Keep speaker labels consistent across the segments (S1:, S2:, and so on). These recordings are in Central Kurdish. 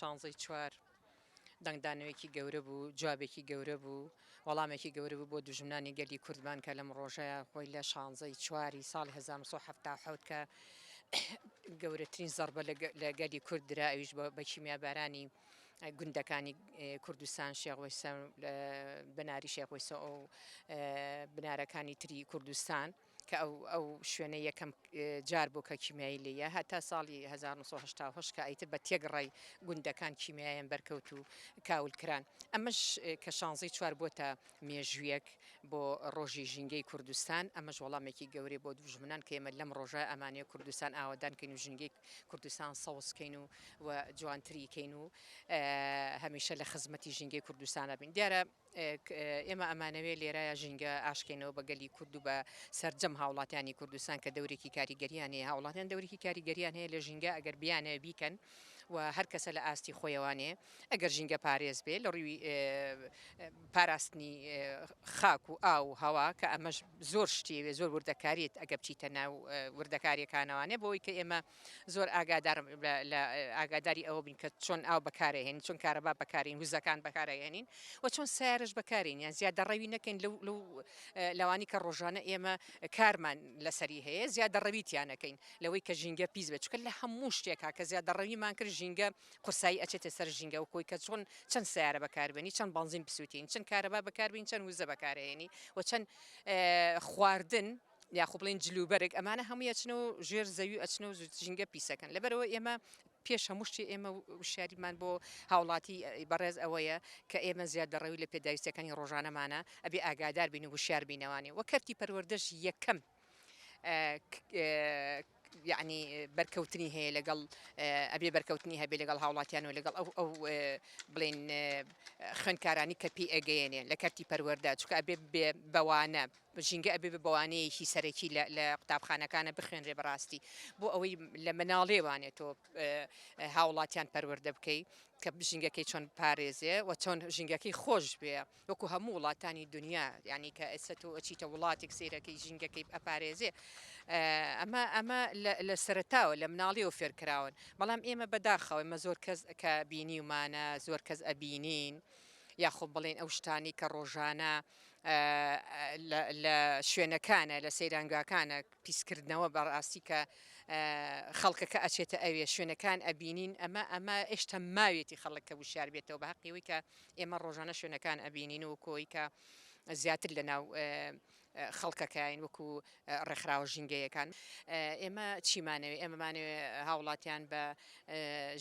S1: شانزەی چوار دەنگدانەوەیەکی گەورە بوو، جوابێکی گەورە بوو، وەڵامێکی گەورە بوو بۆ دوژمنانی گەلی کوردمان کە لەم ڕۆژەیە خۆی لە شانزەی چواری ساڵی 1970 کە گەورەترین زەربە لە گەلی کورد درا ئەویش بە کیمیابارانی گوندەکانی کوردستان شێخ بناری شێخ وەیسە ئەو بنارەکانی تری کوردستان کە ئەو شوێنە یەکەم جار بۆ کە کیمیایی لێیە هەتا ساڵی 1970 کە ئەیتر بە تێگڕای گوندەکان کیمیایان بەرکەوت و کاولکران ئەمەش کە شانزەی چوار بۆتە مێژویەک بۆ ڕۆژی ژینگەی کوردستان ئەمەش وەڵامێکی گەورەی بۆ دوژمنان کە ئێمە لەم ڕۆژە ئەمانەیە کوردستان ئاوادانکەین و ژینگەی کوردستان سەوزکەین و جوانتریکەین و هەمیشە لە خزمەتی ژینگەی کوردستانە بین دیارە ئێمە ئەمانەوێ لێرایە ژینگە ئاشکەینەوە بە گەلی کورد و بە سەررجەم هاوڵاتیانی کوردستان کە دەورێکی کاریگەریان هەیە هاوڵاتیان دەورێکی کاریگەریان هەیە لە ژینگە ئەگەر بیانە بیکەن و هەر کەسە لە ئاستی خۆیەوانێ ئەگەر ژینگە پارێز بێ لە ڕووی پاراستنی خاک و ئاو هەوا کە ئەمەش زۆر شتێوێ زۆر وردەکاریت ئەگە بچیتە ناو وردەکاریەکانەوانێ بۆی کە ئێمە زۆر ئاگاداری ئەوە بین کە چۆن ئاو بەکارهێنین چۆن کارەبا بەکارین وزەکان بەکارهێنین و چۆن سیارش بەکارین یان زیادە ڕەوی نەکەین لەوانی کە ڕۆژانە ئێمە کارمان لەسەری هەیە زیادە ڕەویتیانەکەین لەوەی کە ژینگە پیس بێت چکە لە هەموو شتێکا کە زیادە ڕەویمان کرد ژینگە قورسایی ئەچێتە سەر ژینگە و کۆی کە چۆن چەند سیارە بەکاربێنی چەند بەنزین بسووتین چەند کارەبا بەکاربین چەند وزە بەکارهێنی و چەند خواردن یاخۆ بڵێن جلوبەرێک ئەمانە هەموو ئەچنەوە ژێر زەوی ئەچنە و ژینگە پیسەکەن لەبەرەوە ئێمە پێش هەموو شتێ ئێمە وشاریمان بۆ هاوڵاتی بەڕێز ئەوەیە کە ئێمە زیادە ڕەوی لە پێداویستەکانی ڕۆژانەمانە ئەبێ ئاگادار بین و وشار بینەوانێ وە کەرتی پەروەردەش یەکەم یعنی بەرکەوتنی هەیە لەگەڵ ئەبێ بەرکەوتنی هەبێ لەگەڵ هاوڵاتیان و لەگەڵ ئەو بڵێن خوێندکارانی کە پێی ئەگەیەنێ لە کەرتی پەروەردە چکە ئەبێ بەوانە ژینگە ئەبێ بەوانەیەکی سەرەکی لە قوتابخانەکانە بخوێنرێ بەڕاستی بۆ ئەوەی لە مناڵێوانێتەوە هاوڵاتیان پەروەردە بکەی کە ژینگەکەی چۆن پارێزێ و چۆن ژینگەکەی خۆش بێ وەکو هەموو وڵاتانی دنیا ینی کە ئێستا تۆ ئەچیتە وڵاتێک سیرەکەی ژینگەکەی ئەپارێزێ ئەمە لە سەرتاوە لە مناڵیەوە فێرکراون بەڵام ئێمە بەداخەوە ئمە زۆر کەس کە بینیومانە زۆر کەس ئەبینین یاخۆ بڵێن ئەو شتانی کە ڕۆژانە لە شوێنەکانە لە سەیرانگاکانە پیسکردنەوە بەڕاستی کە خەڵکەکە ئەچێتە ئەوێ شوێنەکان ئەبینین ئەمە ئێشتا ماوێتی خەڵک کە وشار بێتەوە بە حەقیەوەی کە ئێمە ڕۆژانە شوێنەکان ئەبینین و کۆی کە زیاتر لە ناو خەڵکەکەین وەکو ڕێکخراوە ژینگەیەکان ئێمە چیمانەوێ ئێمەمانەوێ هاوڵاتیان بە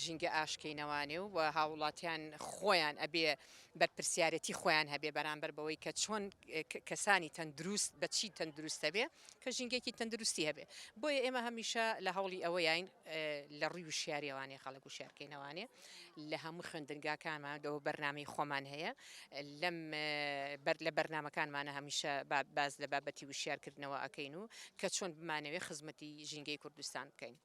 S1: ژینگە ئاشکەینەوانێ و هاوڵاتیان خۆیان ئەبێ بەرپرسیارەتی خۆیان هەبێ بەرامبەر بەوەی کە چۆن کەسانی تەندروست بەچی تەندروستە بێ کە ژینگەکی تەندروستی هەبێ بۆیە ئێمە هەمیشە لە هەوڵی ئەوەیین لە ڕووی وشیاریەوانێ خەڵک وشارکەینەوانێ لە هەموو خوێندنگاکانمان دەوە بەرنامەی خۆمان هەیە لە بەرنامەکانمانە هەمیشە باز لە بابەتی وشیارکردنەوە ئەەکەین و کە چۆن بمانەوێ خزمەتی ژینگەی کوردستان بکەین.